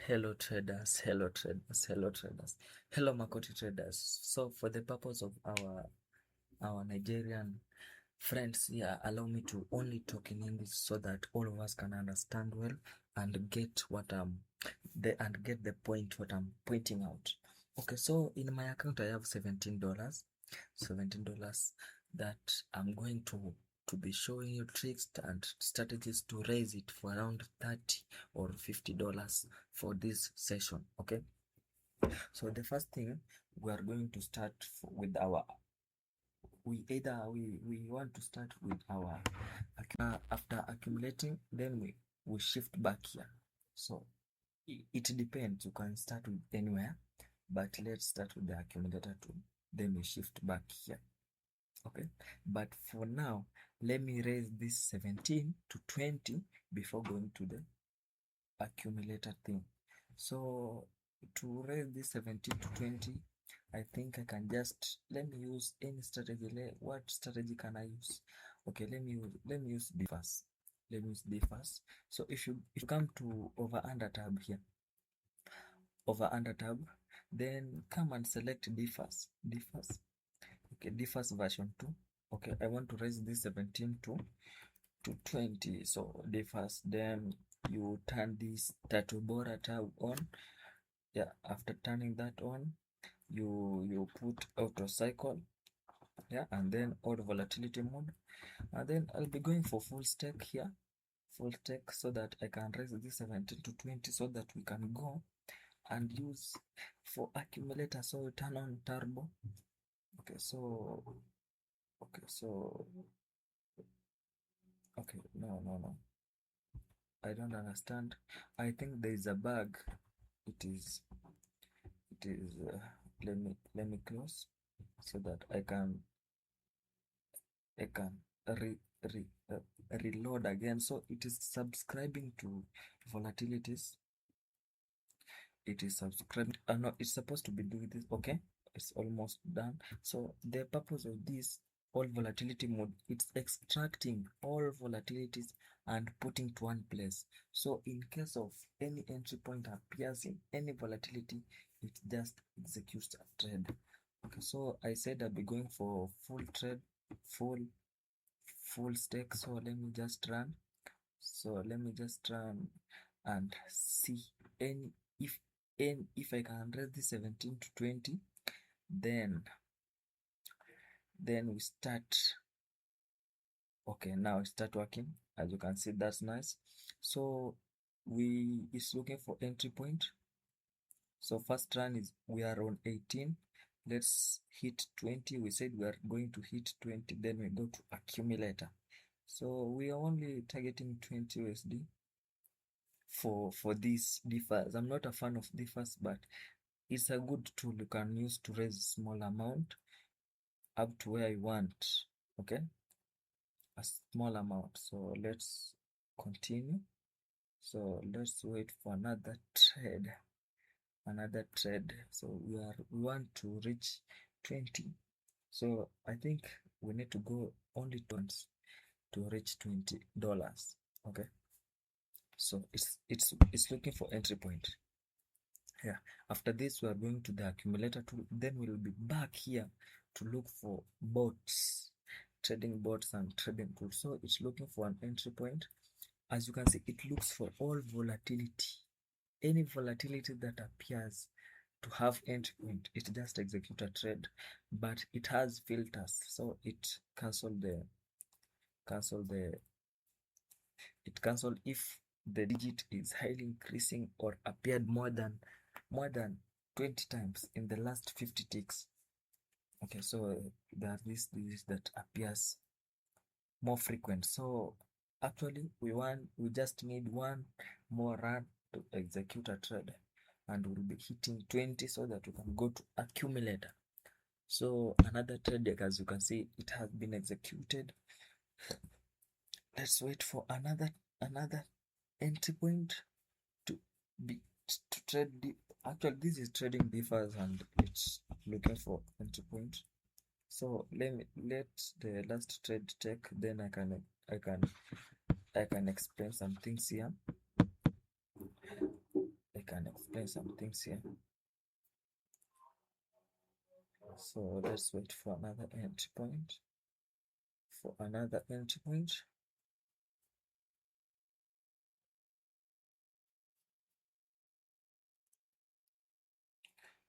Hello traders, hello traders, hello traders, hello Makoti traders. So for the purpose of our Nigerian friends here, allow me to only talk in English so that all of us can understand well and get get the point what I'm pointing out. Okay, so in my account I have $17, $17 that I'm going to be showing you tricks and strategies to raise it for around 30 or $50 for this session. Okay, so the first thing we are going to start with our we want to start with our after accumulating, then we shift back here. So it depends, you can start with anywhere, but let's start with the accumulator tool, then we shift back here. Okay, but for now let me raise this 17 to 20 before going to the accumulator thing. So to raise this 17 to 20, I think I can just let me use any strategy. What strategy can I use? Okay, let me use D first. Let me use D first. So if you come to over under tab here, over under tab, then come and select D first. D first. Okay, D first version 2. Okay, I want to raise this 17 to 20. So D first, then you turn this Turtle Borer tab on. Yeah, after turning that on, you put auto cycle, yeah, and then auto volatility mode, and then I'll be going for full stake here, full stake, so that I can raise this 17 to 20 so that we can go and use for accumulator. So we turn on turbo. Okay, so okay, no, I don't understand. I think there is a bug. It is let me close so that I can re, re, reload again. So it is subscribing to volatilities. It is subscribed. No, it's supposed to be doing this. Okay, it's almost done. So the purpose of this all volatility mode, it's extracting all volatilities and putting to one place. So in case of any entry point appears in any volatility, it just executes a trade. Okay, so I said I'll be going for full trade, full stake. So let me just run. So let me just run and see any if I can raise this 17 to 20, then we start. Okay, now it start working. As you can see, that's nice. So we is looking for entry point. So first run is we are on 18. Let's hit 20. We said we are going to hit 20, then we go to accumulator. So we are only targeting 20 USD for this differs. I'm not a fan of differs, but it's a good tool you can use to raise small amount up to where you want. Okay, a small amount. So let's continue. So let's wait for another trade. So we want to reach 20. So I think we need to go only once to reach $20. Okay, so it's looking for entry point. Yeah, after this we are going to the accumulator tool, then we'll be back here to look for bots, trading bots and trading tools. So it's looking for an entry point. As you can see, it looks for all volatility, any volatility that appears to have entry point, it just execute a trade, but it has filters, so it cancel if the digit is highly increasing or appeared more than 20 times in the last 50 ticks. Okay, so there are these digits that appears more frequent. So actually we just need one more run to execute a trade, and we'll be hitting 20 so that we can go to accumulator. So another trade, as you can see, it has been executed. Let's wait for another entry point to trade. Actually, this is trading differs and it's looking for entry point. So let the last trade take, then I can explain some things here. I can explain some things here. So let's wait for another endpoint.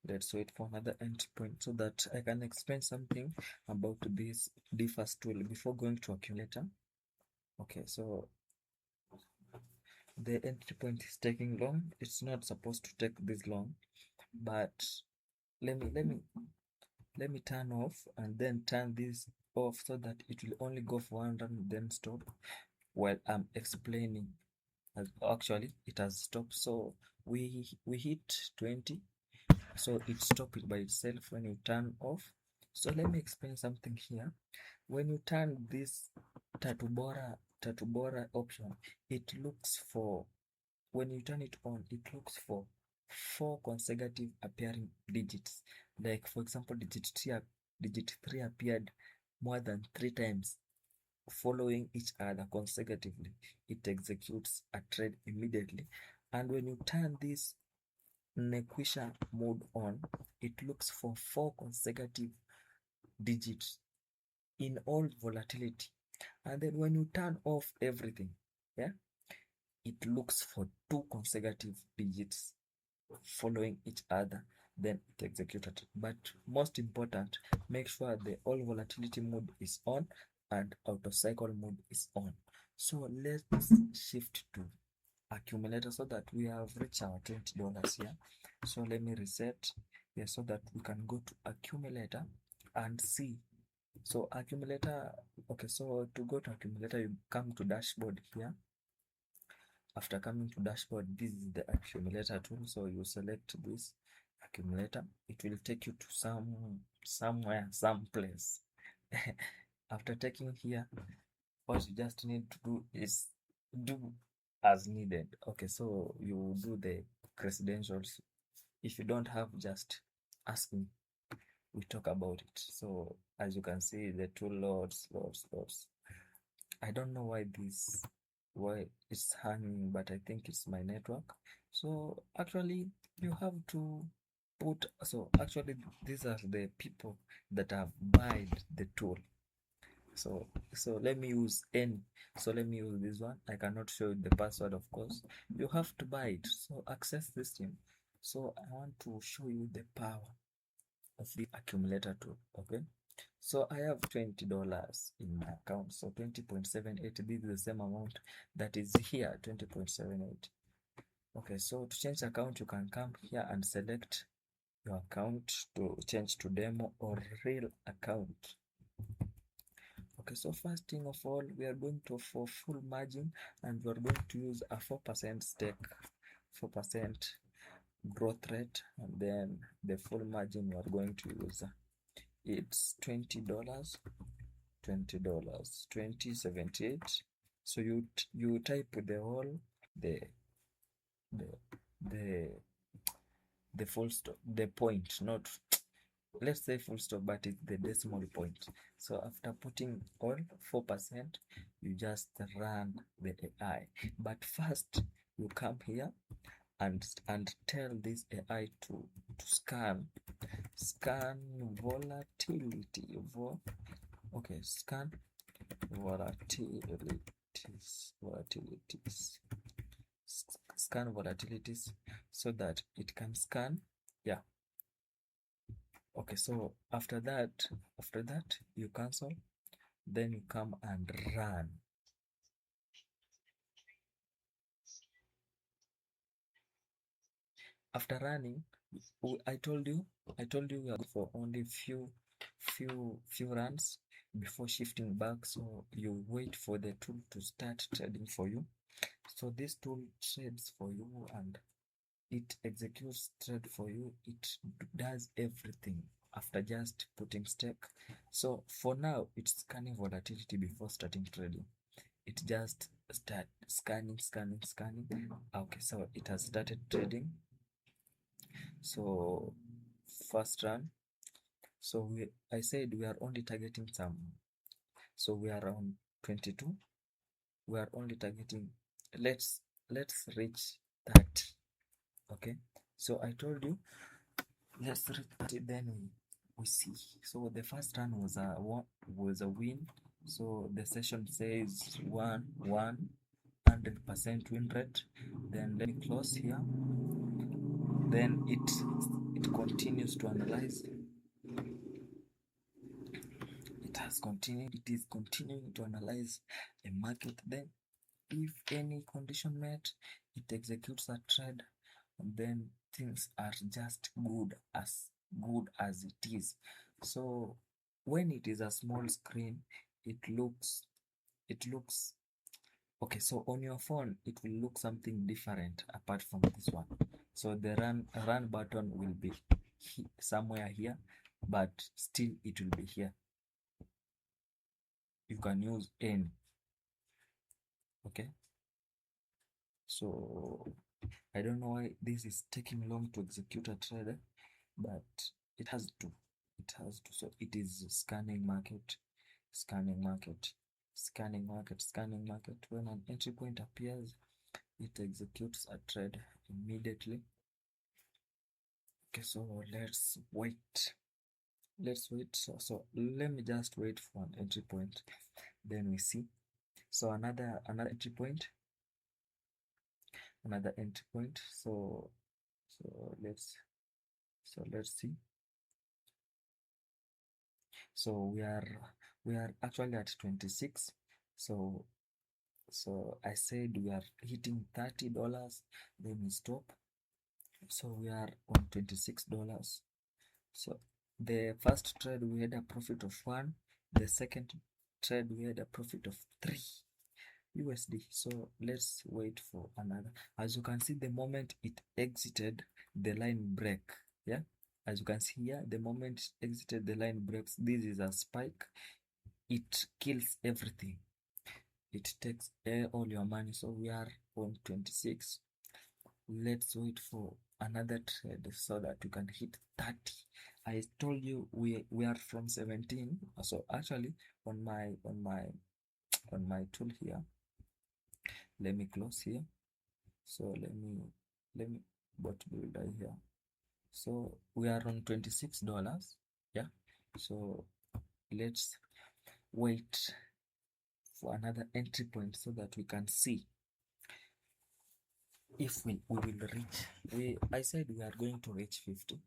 Let's wait for another endpoint so that I can explain something about this differs tool before going to accumulator. Okay, so the entry point is taking long. It's not supposed to take this long, but let me turn off and then turn this off so that it will only go for one run, then stop while I'm explaining. Actually, it has stopped. So we hit 20, so it stopped it by itself when you turn off. So let me explain something here. When you turn this Tatubora option, it looks for, when you turn it on, it looks for 4 consecutive appearing digits. Like for example, digit 3 appeared more than 3 times following each other consecutively. It executes a trade immediately. And when you turn this Nekwisha mode on, it looks for 4 consecutive digits in all volatility. And then when you turn off everything, yeah, it looks for 2 consecutive digits following each other, then it executed. But most important, make sure the all volatility mode is on and auto cycle mode is on. So let's shift to accumulator so that we have reached our $20 here. So let me reset here so that we can go to accumulator and see. So accumulator, okay, so to go to accumulator, you come to dashboard here. After coming to dashboard, this is the accumulator tool. So you select this accumulator, it will take you to some place. After taking here, what you just need to do is do as needed. Okay, so you do the credentials. If you don't have, just ask me, we talk about it. So as you can see, the tool loads. I don't know why it's hanging, but I think it's my network. So actually you have to put, so actually these are the people that have bought the tool. So let me use let me use this one. I cannot show you the password, of course. You have to buy it. So access this thing. So I want to show you the power of the accumulator tool. Okay, so I have $20 in my account. So 20.78, this is the same amount that is here, 20.78. Okay, so to change account, you can come here and select your account to change to demo or real account. Okay, so first thing of all, we are going to for full margin, and we are going to use a 4% stake, 4% growth rate, and then the full margin we are going to use, it's $20, $20.78. So you type the whole, the the the full stop, the point, not, let's say full stop, but it's the decimal point. So after putting all 4%, you just run the AI. But first you come here and tell this AI to scan volatility. Okay, scan volatilities so that it can scan. Yeah. Okay, so after that you cancel, then you come and run. After running, I told you we are for only few runs before shifting back. So you wait for the tool to start trading for you. So this tool trades for you and it executes trade for you. It does everything after just putting stake. So for now, it's scanning volatility before starting trading. It just start scanning. Okay, so it has started trading. So first run. So I said we are only targeting some. So we are around 22. We are only targeting. Let's reach 30. Okay. So I told you, let's read it, then we see. So the first run was a win. So the session says 100% win rate. Then let me close here. Then it continues to analyze. It is continuing to analyze a market. Then if any condition met, it executes a trade, and then things are just good as it is. So when it is a small screen, it looks okay. So on your phone, it will look something different apart from this one. So the run button will be somewhere here, but still it will be here. You can use any. Okay, so I don't know why this is taking long to execute a trade, but it has to. It has to. So it is scanning market, scanning market, scanning market, scanning market. When an entry point appears, it executes a trade immediately. Okay, so let's wait. Let's wait. So let me just wait for an entry point. Then we see. So another entry point, another entry point. So let's see. So we are actually at 26. So I said we are hitting $30, then we stop. So we are on $26. So the first trade we had a profit of 1, the second trade we had a profit of 3 USD. So let's wait for another. As you can see, the moment it exited, the line break. Yeah, as you can see here, the moment it exited, the line breaks. This is a spike. It kills everything. It takes all your money. So we are on 26. Let's wait for another trade so that we can hit 30. I told you we are from 17. So actually on my tool here, let me close here. So let me bot builder here. So we are on $26. Yeah, so let's wait for another entry point so that we can see if we will reach. I said we are going to reach 50,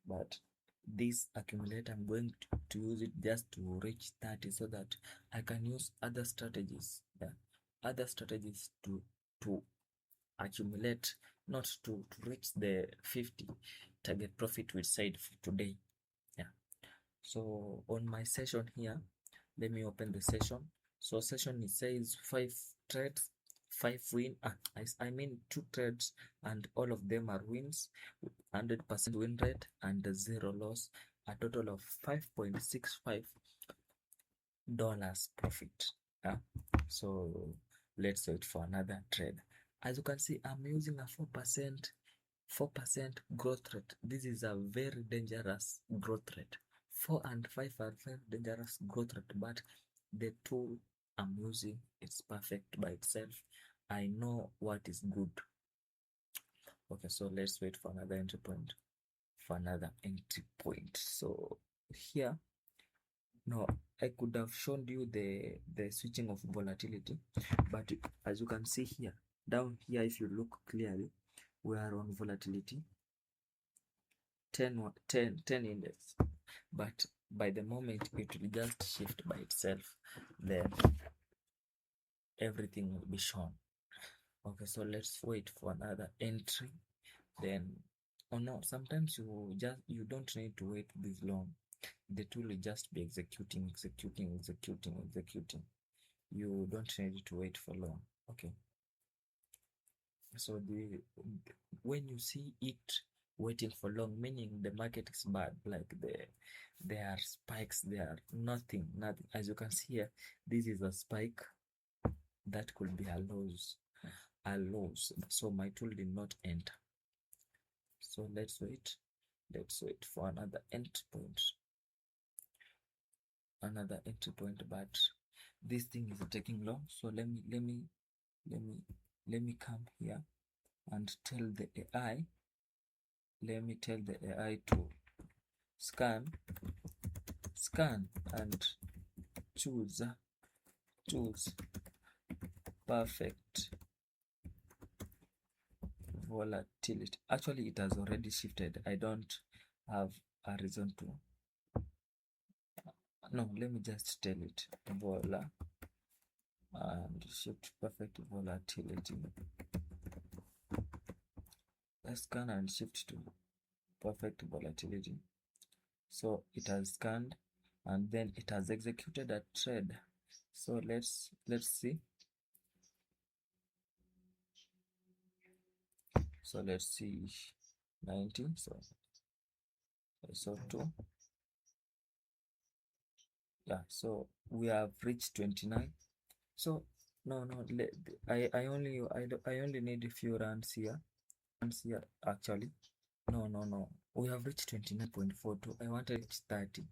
but this accumulator I'm going to use it just to reach 30 so that I can use other strategies. Yeah, other strategies to accumulate, not to reach the 50 target profit we said for today. Yeah, so on my session here, let me open the session. So session, it says 5 trades, 5 win. I mean 2 trades, and all of them are wins, 100% win rate and 0 loss, a total of $5.65 profit. Yeah, so let's wait for another trade. As you can see, I'm using a 4% growth rate. This is a very dangerous growth rate. 4 and 5 are very dangerous growth rate, but the tool I'm using, it's perfect by itself. I know what is good. Okay, so let's wait for another entry point. So here, no, I could have shown you the switching of volatility, but as you can see here, down here, if you look clearly, we are on volatility 10 index, but by the moment it will just shift by itself, then everything will be shown. Okay, so let's wait for another entry. Then, oh no, sometimes you don't need to wait this long. The tool will just be executing. You don't need to wait for long. Okay, so when you see it waiting for long, meaning the market is bad, like there are spikes, there are nothing. As you can see here, this is a spike that could be a loss. So my tool did not enter. So let's wait for another entry point, but this thing is taking long. So let me come here and tell the AI let me tell the AI to scan and choose perfect volatility. Actually, it has already shifted. I don't have a reason to. No, let me just tell it vola and shift perfect volatility. Let's scan and shift to perfect volatility. So it has scanned and then it has executed a trade. So let's see. So let's see 90. So 2. Yeah, so we have reached 29. So no, I only need a few runs here. Actually. No. We have reached 29.42. I wanted to reach 30.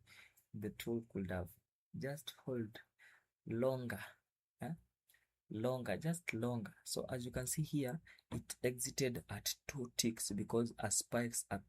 The tool could have just hold longer. Just longer. So as you can see here, it exited at 2 ticks because a spikes up